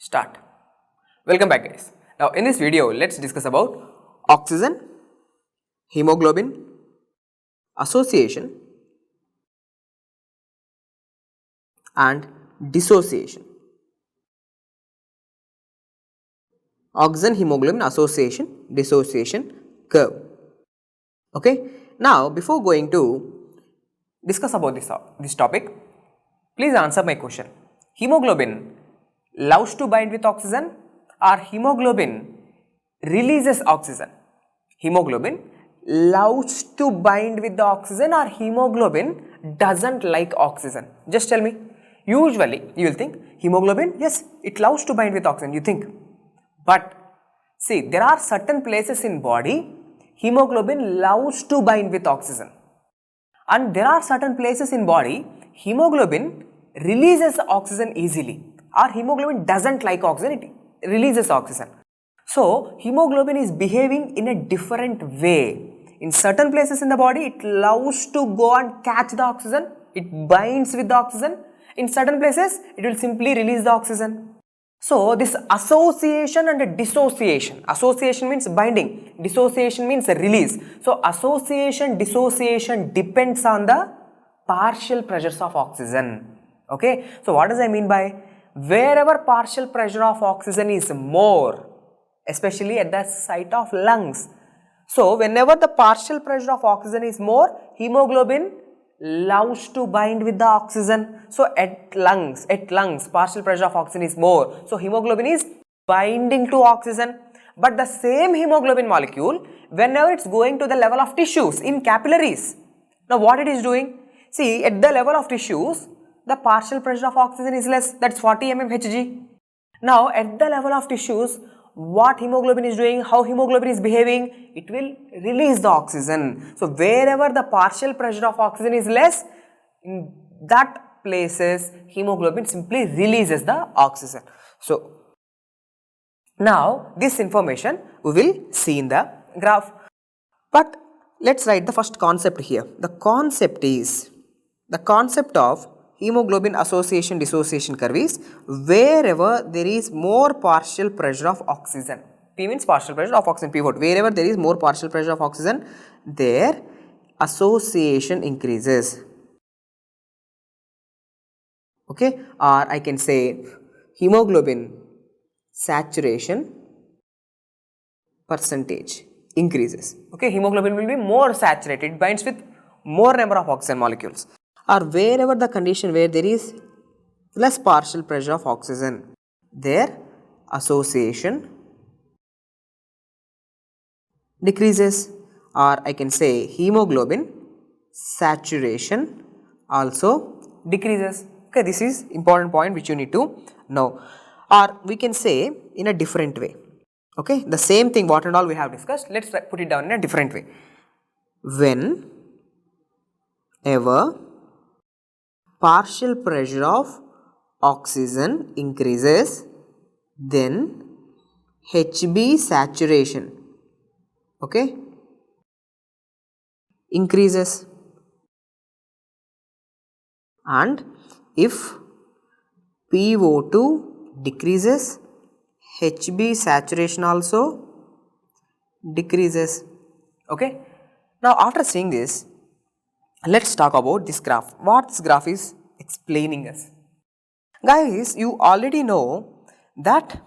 Start. Welcome back guys. Now in this video let's discuss about oxygen, hemoglobin, association and dissociation. Oxygen, hemoglobin, association, dissociation curve. Okay. Now before going to discuss about this topic, please answer my question. Hemoglobin loves to bind with oxygen or hemoglobin releases oxygen? Hemoglobin loves to bind with the oxygen or hemoglobin doesn't like oxygen? Just tell me. Usually you will think hemoglobin, yes, it loves to bind with oxygen, you think. But see, there are certain places in body hemoglobin loves to bind with oxygen, and there are certain places in body hemoglobin releases oxygen easily, or hemoglobin doesn't like oxygen, it releases oxygen. So hemoglobin is behaving in a different way. In certain places in the body it loves to go and catch the oxygen, it binds with the oxygen. In certain places it will simply release the oxygen. So this association and dissociation, association means binding, dissociation means release. So association, dissociation depends on the partial pressures of oxygen. Okay, so what does I mean by wherever partial pressure of oxygen is more, especially at the site of lungs. So whenever the partial pressure of oxygen is more, hemoglobin loves to bind with the oxygen. So at lungs partial pressure of oxygen is more, so hemoglobin is binding to oxygen. But the same hemoglobin molecule, whenever it's going to the level of tissues in capillaries, now what it is doing? See, at the level of tissues the partial pressure of oxygen is less, that's 40 mmHg. Now at the level of tissues, what hemoglobin is doing, how hemoglobin is behaving, it will release the oxygen. So wherever the partial pressure of oxygen is less, in that places hemoglobin simply releases the oxygen. So now this information we will see in the graph, but let's write the first concept here. The concept is, the concept of hemoglobin association dissociation curve is wherever there is more partial pressure of oxygen. P means partial pressure of oxygen, P4. Wherever there is more partial pressure of oxygen, their association increases. Okay, or I can say hemoglobin saturation percentage increases. Okay, hemoglobin will be more saturated, it binds with more number of oxygen molecules. Or wherever the condition where there is less partial pressure of oxygen, their association decreases, or I can say hemoglobin saturation also decreases. Okay, this is important point which you need to know. Or we can say in a different way. Okay, the same thing what and all we have discussed, let's put it down in a different way. Whenever partial pressure of oxygen increases, then Hb saturation, okay, increases, and if PO2 decreases, Hb saturation also decreases. Okay, now after seeing this, let's talk about this graph. What this graph is explaining us. Guys, you already know that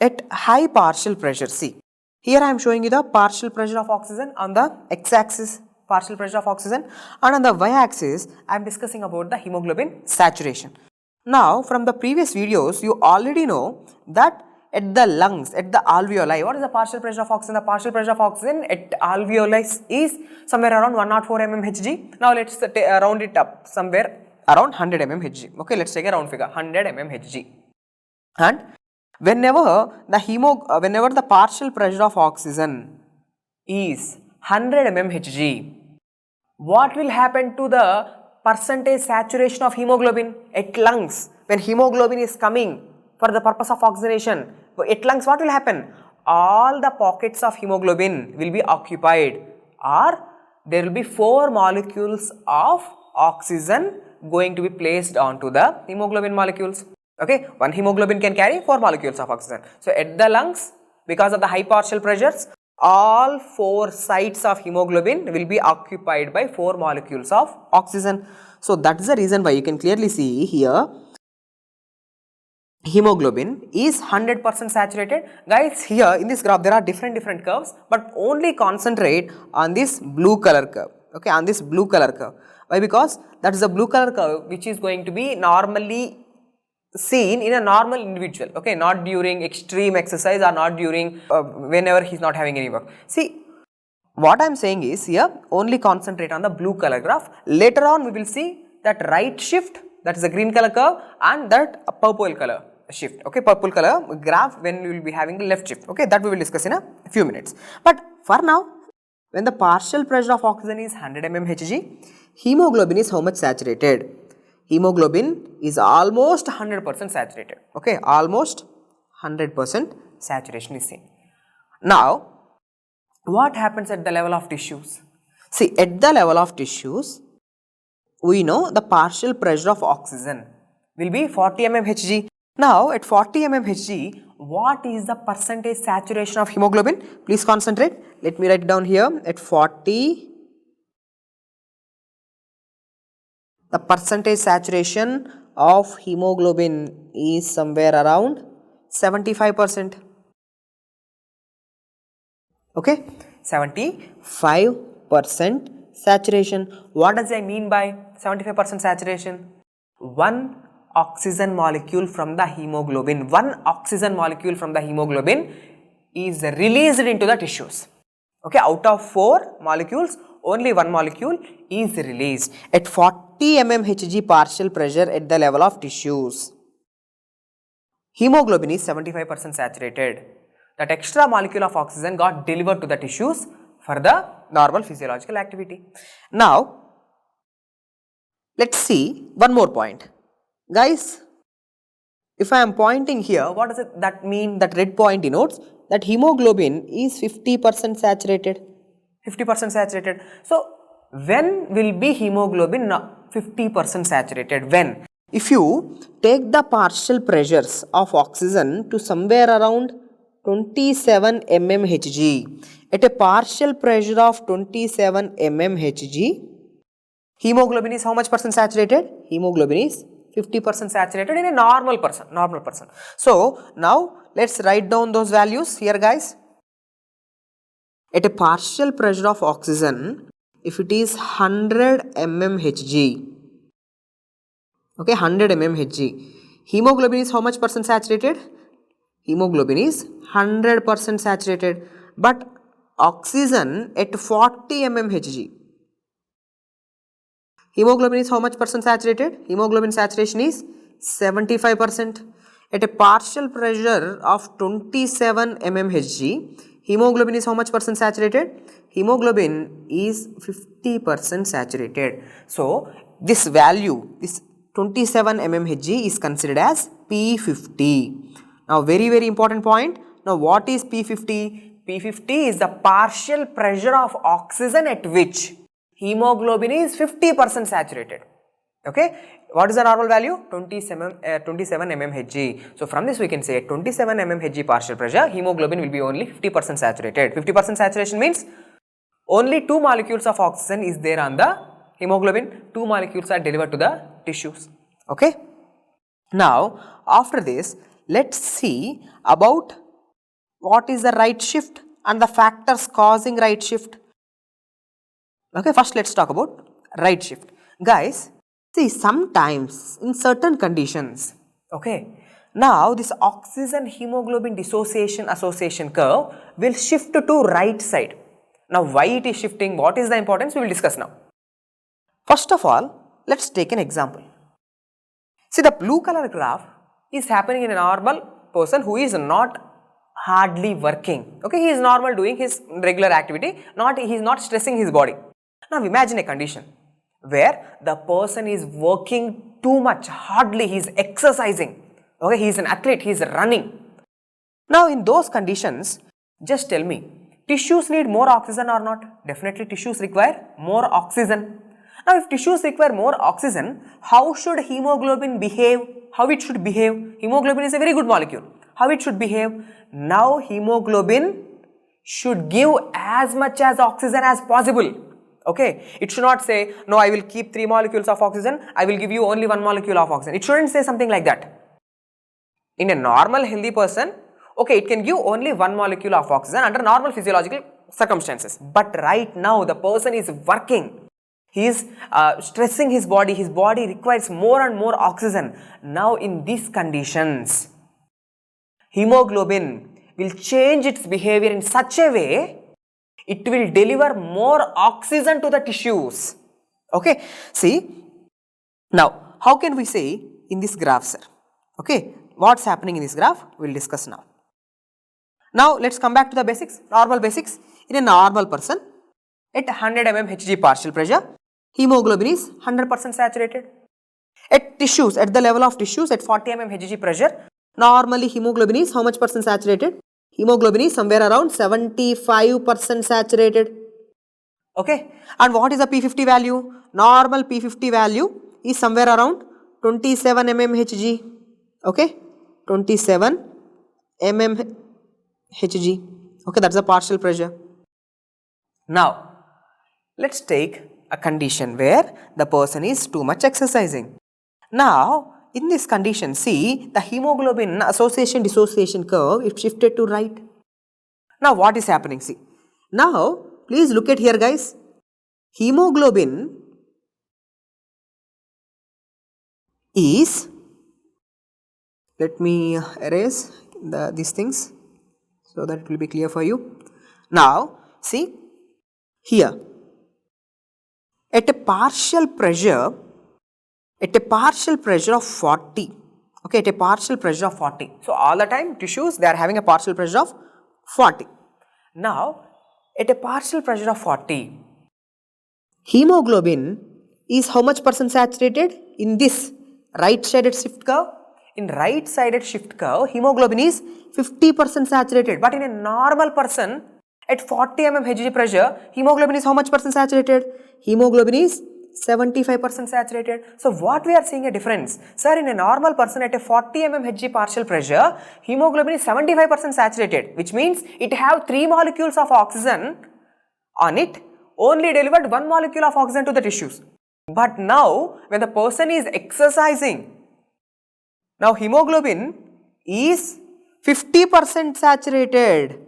at high partial pressure, see, here I am showing you the partial pressure of oxygen on the x-axis, partial pressure of oxygen, and on the y-axis I am discussing about the hemoglobin saturation. Now from the previous videos you already know that at the lungs, at the alveoli, what is the partial pressure of oxygen? The partial pressure of oxygen at alveoli is somewhere around 104 mmHg. Now let's round it up somewhere around 100 mmHg. Okay, let's take a round figure, 100 mmHg. And whenever the partial pressure of oxygen is 100 mmHg, what will happen to the percentage saturation of hemoglobin at lungs when hemoglobin is coming for the purpose of oxygenation? At lungs what will happen? All the pockets of hemoglobin will be occupied, or there will be 4 molecules of oxygen going to be placed onto the hemoglobin molecules. Okay, one hemoglobin can carry 4 molecules of oxygen. So at the lungs, because of the high partial pressures, all 4 sites of hemoglobin will be occupied by 4 molecules of oxygen. So that is the reason why you can clearly see here hemoglobin is 100% saturated. Guys, here in this graph there are different curves, but only concentrate on this blue color curve. Okay, on this blue color curve. Why? Because that is the blue color curve which is going to be normally seen in a normal individual, okay, not during extreme exercise or not during whenever he is not having any work. See, what I am saying is here only concentrate on the blue color graph. Later on we will see that right shift, that is a green color curve, and that purple color shift, okay, purple color graph when we will be having the left shift, okay, that we will discuss in a few minutes. But for now, when the partial pressure of oxygen is 100 mmHg, hemoglobin is how much saturated? Hemoglobin is almost 100% saturated, okay, almost 100% saturation is seen. Now, what happens at the level of tissues? See, at the level of tissues, we know the partial pressure of oxygen will be 40 mmHg. Now, at 40 mmHg, what is the percentage saturation of hemoglobin? Please concentrate. Let me write it down here. At 40, the percentage saturation of hemoglobin is somewhere around 75%. Okay, 75% saturation. What does I mean by 75% saturation? One oxygen molecule from the hemoglobin, is released into the tissues. Okay, out of 4 molecules, only 1 molecule is released at 40 mmHg partial pressure at the level of tissues. Hemoglobin is 75% saturated. That extra molecule of oxygen got delivered to the tissues for the normal physiological activity. Now, let's see one more point. Guys, if I am pointing here, what does that mean? That red point denotes that hemoglobin is 50% saturated. 50% saturated. So, when will be hemoglobin 50% saturated? When? If you take the partial pressures of oxygen to somewhere around 27 mmHg, at a partial pressure of 27 mmHg, hemoglobin is how much percent saturated? Hemoglobin is 50% saturated in a normal person. So, now let's write down those values here, guys. At a partial pressure of oxygen, if it is 100 mmHg, okay, 100 mmHg, hemoglobin is how much percent saturated? Hemoglobin is 100% saturated, but oxygen at 40 mmHg, hemoglobin is how much percent saturated? Hemoglobin saturation is 75%. At a partial pressure of 27 mmHg, hemoglobin is how much percent saturated? Hemoglobin is 50% saturated. So, this value, this 27 mmHg is considered as P50. Now, very important point. Now, what is P50? P50 is the partial pressure of oxygen at which hemoglobin is 50% saturated. Okay, what is the normal value? 27 mmHg. So, from this we can say at 27 mmHg partial pressure, hemoglobin will be only 50% saturated. 50% saturation means only 2 molecules of oxygen is there on the hemoglobin. 2 molecules are delivered to the tissues. Okay. Now, after this, let's see about what is the right shift and the factors causing right shift. Okay, first let's talk about right shift. Guys, see, sometimes in certain conditions, okay, now this oxygen hemoglobin dissociation association curve will shift to right side. Now, why it is shifting, what is the importance, we will discuss now. First of all, let's take an example. See, the blue color graph is happening in a normal person who is not hardly working. Okay, he is normal doing his regular activity, he is not stressing his body. Now, imagine a condition where the person is working too much, hardly he is exercising. Okay, he is an athlete, he is running. Now, in those conditions, just tell me, tissues need more oxygen or not? Definitely tissues require more oxygen. Now, if tissues require more oxygen, how should hemoglobin behave? how it should behave? Hemoglobin is a very good molecule. How it should behave? Now hemoglobin should give as much as oxygen as possible. Okay, it should not say, no, I will keep 3 molecules of oxygen, I will give you only 1 molecule of oxygen. It shouldn't say something like that. In a normal healthy person, okay, it can give only 1 molecule of oxygen under normal physiological circumstances. But right now the person is working. He is stressing his body requires more and more oxygen. Now in these conditions, hemoglobin will change its behavior in such a way, it will deliver more oxygen to the tissues. Okay, see, now how can we say in this graph, sir? Okay, what's happening in this graph, we will discuss now. Now let's come back to the basics, normal basics. In a normal person, at 100 mm Hg partial pressure, hemoglobin is 100% saturated. At tissues, at the level of tissues at 40 mm Hg pressure, normally hemoglobin is how much percent saturated? Hemoglobin is somewhere around 75% saturated. Okay, and what is the P50 value? Normal P50 value is somewhere around 27 mm Hg. Okay, 27 mm Hg. Okay, that's the partial pressure. Now, let's take a condition where the person is too much exercising. Now, in this condition, see the hemoglobin association dissociation curve, it shifted to right. Now, what is happening? See, now please look at here, guys. Hemoglobin is, let me erase these things so that it will be clear for you. Now, see here, at a partial pressure of 40, okay, at a partial pressure of 40. So, all the time tissues, they are having a partial pressure of 40. Now, at a partial pressure of 40, hemoglobin is how much percent saturated? In this right-sided shift curve, in right-sided shift curve, hemoglobin is 50% saturated. But in a normal person, at 40 mm Hg pressure, hemoglobin is how much percent saturated? Hemoglobin is 75% saturated. So, what we are seeing a difference? Sir, in a normal person at a 40 mm Hg partial pressure, hemoglobin is 75% saturated, which means it have 3 molecules of oxygen on it, only delivered 1 molecule of oxygen to the tissues. But now, when the person is exercising, now hemoglobin is 50% saturated,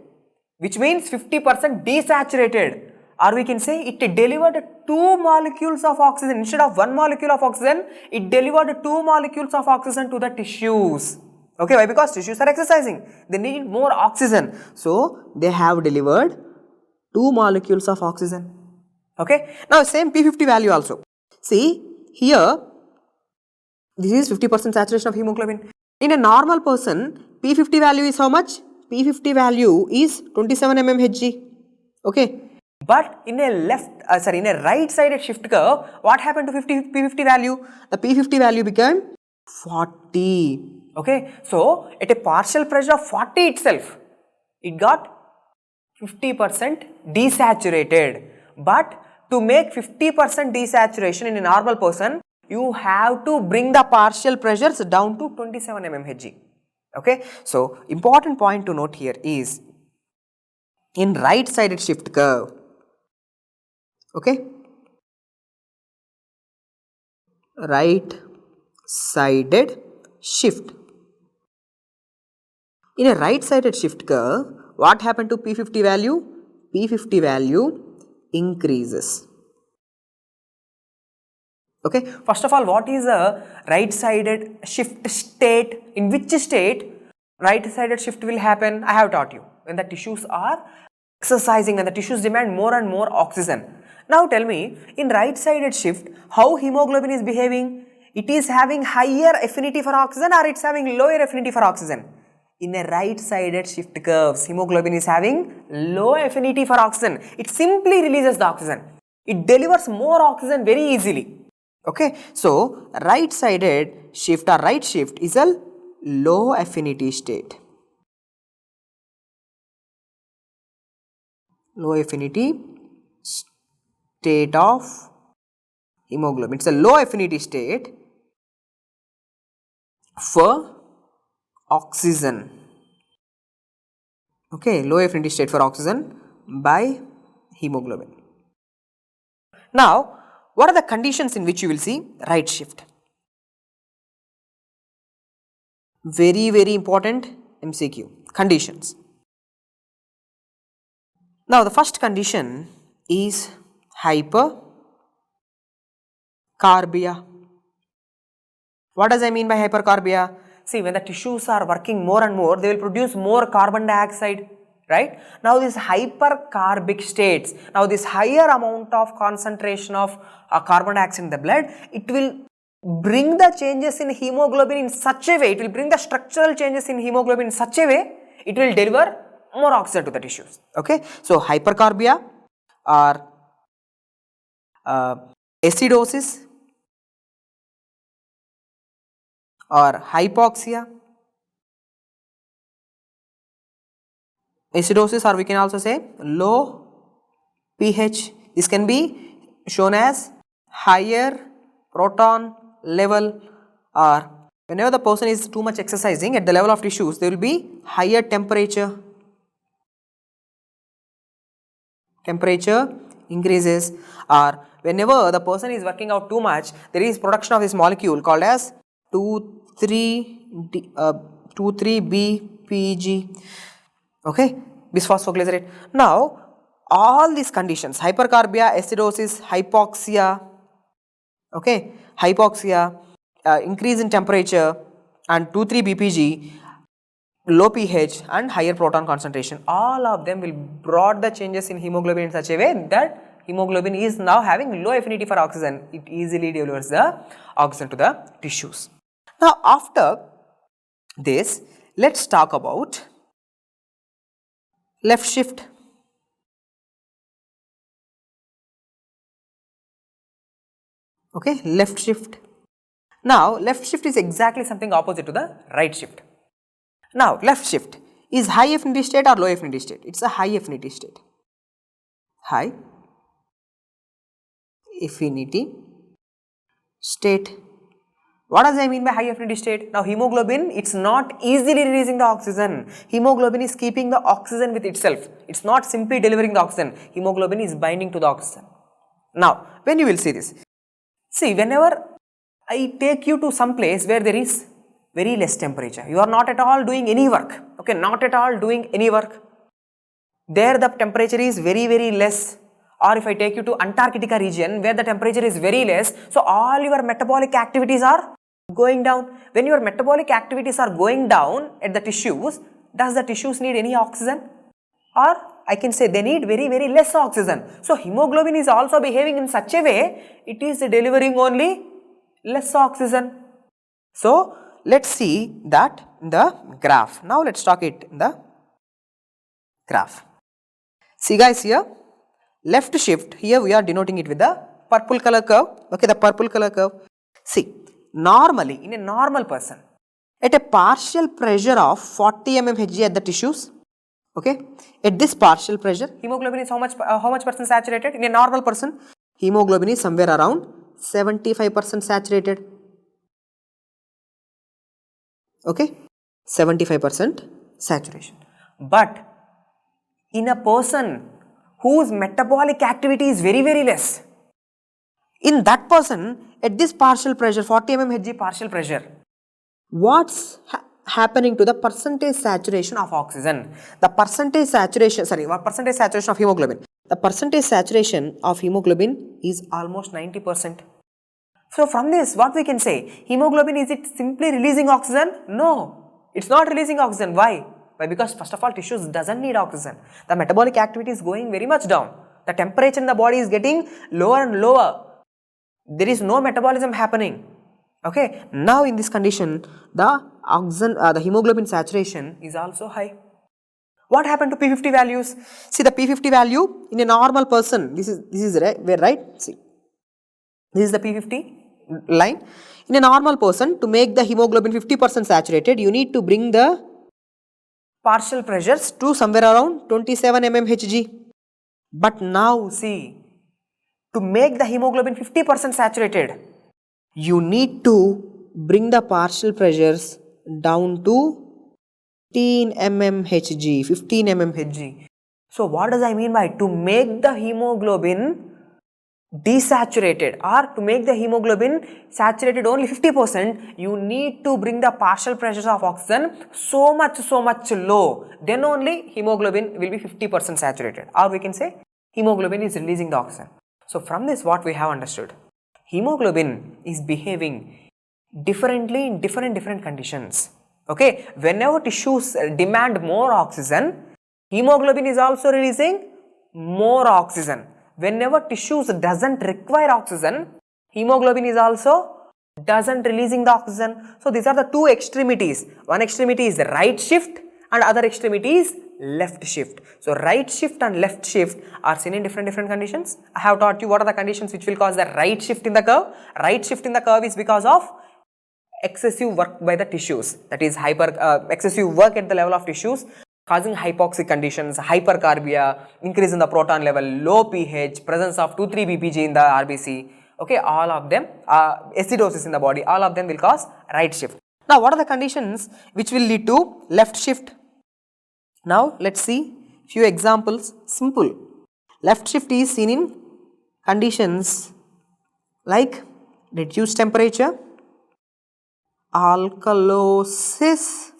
which means 50% desaturated, or we can say it delivered 2 molecules of oxygen. Instead of 1 molecule of oxygen, it delivered 2 molecules of oxygen to the tissues. Okay, why? Because tissues are exercising, they need more oxygen, so they have delivered 2 molecules of oxygen. Okay, now same P50 value also. See here, this is 50% saturation of hemoglobin. In a normal person, P50 value is how much? P50 value is 27 mm Hg. Okay, but in a right-sided shift curve, what happened to P50 value? The P50 value became 40. Okay, so at a partial pressure of 40 itself, it got 50% desaturated. But to make 50% desaturation in a normal person, you have to bring the partial pressures down to 27 mm Hg. Okay, so important point to note here is in right-sided shift curve. Okay, right-sided shift. In a right-sided shift curve, what happened to P50 value? P50 value increases. Okay, first of all, what is a right-sided shift state? In which state right-sided shift will happen? I have taught you. When the tissues are exercising, when the tissues demand more and more oxygen. Now tell me, in right-sided shift, how hemoglobin is behaving? It is having higher affinity for oxygen or it's having lower affinity for oxygen? In a right-sided shift curves, hemoglobin is having low affinity for oxygen. It simply releases the oxygen. It delivers more oxygen very easily. Okay, so right-sided shift or right shift is a low affinity state. Low affinity state of hemoglobin. It's a low affinity state for oxygen. Okay, low affinity state for oxygen by hemoglobin. Now, what are the conditions in which you will see right shift? Very, very important MCQ. Conditions. Now, the first condition is hypercarbia. What does I mean by hypercarbia? See, when the tissues are working more and more, they will produce more carbon dioxide, right? Now, these hypercarbic states, now this higher amount of concentration of carbon dioxide in the blood, it will bring the changes in hemoglobin in such a way, it will bring the structural changes in hemoglobin in such a way, it will deliver more oxygen to the tissues. Okay, so hypercarbia or acidosis or hypoxia, acidosis, or we can also say low pH. This can be shown as higher proton level, or whenever the person is too much exercising at the level of tissues, there will be higher temperature increases, or whenever the person is working out too much, there is production of this molecule called as 2,3-BPG, okay, bisphosphoglycerate. Now, all these conditions, hypercarbia, acidosis, hypoxia, okay, increase in temperature, and 2,3-BPG, low pH and higher proton concentration, all of them will brought the changes in hemoglobin in such a way that hemoglobin is now having low affinity for oxygen. It easily delivers the oxygen to the tissues. Now, after this, let's talk about left shift. Okay, left shift. Now, left shift is exactly something opposite to the right shift. Now, left shift is high affinity state or low affinity state? It's a high affinity state. High affinity state. What does I mean by high affinity state? Now, hemoglobin, it's not easily releasing the oxygen. Hemoglobin is keeping the oxygen with itself. It's not simply delivering the oxygen. Hemoglobin is binding to the oxygen. Now, when you will see this, see, whenever I take you to some place where there is very less temperature, you are not at all doing any work, okay, not at all doing any work. There the temperature is very, very less. Or if I take you to Antarctica region where the temperature is very less, so all your metabolic activities are going down. When your metabolic activities are going down at the tissues, does the tissues need any oxygen? Or I can say they need very, very less oxygen. So hemoglobin is also behaving in such a way, it is delivering only less oxygen. So let's see that in the graph. Now let's talk it in the graph. See guys, here left shift, here we are denoting it with the purple color curve. Okay, the purple color curve. See, normally in a normal person, at a partial pressure of 40 mmHg at the tissues, okay, at this partial pressure, hemoglobin is how much percent saturated? In a normal person, hemoglobin is somewhere around 75% saturated. Okay, 75% saturation. But in a person whose metabolic activity is very, very less, in that person at this partial pressure, 40 mmHg partial pressure, what's happening to the percentage saturation of oxygen? The percentage saturation, percentage saturation of hemoglobin. The percentage saturation of hemoglobin is almost 90%. So from this, what we can say, hemoglobin, is it simply releasing oxygen? No, it's not releasing oxygen. Why? Why? Because first of all, tissues doesn't need oxygen. The metabolic activity is going very much down. The temperature in the body is getting lower and lower. There is no metabolism happening. Okay. Now in this condition, the oxygen, the hemoglobin saturation is also high. What happened to P50 values? See, the P50 value in a normal person, this is right. See, this is the P50 line. In a normal person, to make the hemoglobin 50% saturated, you need to bring the partial pressures to somewhere around 27 mmHg. But now see, to make the hemoglobin 50% saturated, you need to bring the partial pressures down to 15 mmHg, 15 mmHg. So what does I mean by to make the hemoglobin desaturated or to make the hemoglobin saturated only 50%, you need to bring the partial pressures of oxygen so much low. Then only hemoglobin will be 50% saturated, or we can say hemoglobin is releasing the oxygen. So from this what we have understood, hemoglobin is behaving differently in different conditions. Okay, whenever tissues demand more oxygen, hemoglobin is also releasing more oxygen. Whenever tissues doesn't require oxygen, hemoglobin is also doesn't releasing the oxygen. So these are the two extremities. One extremity is the right shift and other extremity is left shift. So right shift and left shift are seen in different conditions. I have taught you what are the conditions which will cause the right shift in the curve. Right shift in the curve is because of excessive work by the tissues, that is excessive work at the level of tissues, causing hypoxic conditions, hypercarbia, increase in the proton level, low pH, presence of 2,3 BPG in the RBC, okay, all of them, acidosis in the body, all of them will cause right shift. Now what are the conditions which will lead to left shift? Now let's see few examples. Simple. Left shift is seen in conditions like reduced temperature, alkalosis,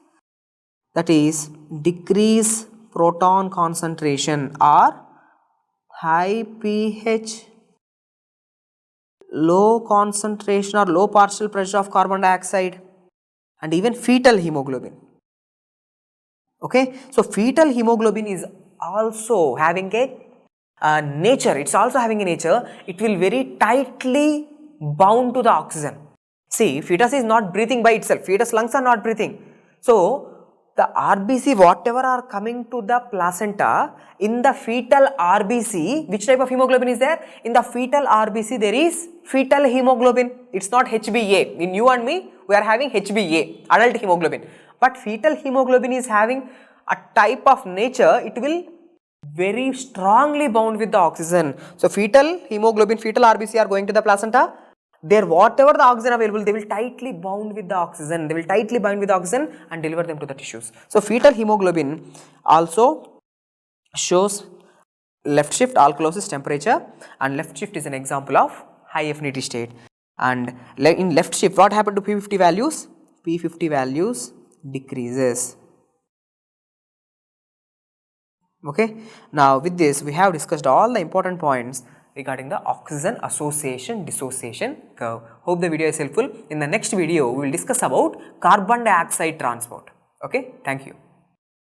that is decrease proton concentration, or high pH, low concentration or low partial pressure of carbon dioxide, and even fetal hemoglobin. Okay, so fetal hemoglobin is also having a nature, it's also having a nature, it will very tightly bound to the oxygen. See, fetus is not breathing by itself, fetus lungs are not breathing. So the RBC whatever are coming to the placenta, in the fetal RBC, which type of hemoglobin is there? In the fetal RBC there is fetal hemoglobin, it's not HbA. In you and me, we are having HbA, adult hemoglobin. But fetal hemoglobin is having a type of nature, it will very strongly bound with the oxygen. So fetal hemoglobin, fetal RBC are going to the placenta, there whatever the oxygen available, they will tightly bound with the oxygen, they will tightly bind with the oxygen and deliver them to the tissues. So fetal hemoglobin also shows left shift, alkalosis, temperature, and left shift is an example of high affinity state. And in left shift, what happened to P50 values? P50 values decreases. Okay, now with this we have discussed all the important points regarding the oxygen association dissociation curve. Hope the video is helpful. In the next video we will discuss about carbon dioxide transport. Okay, thank you.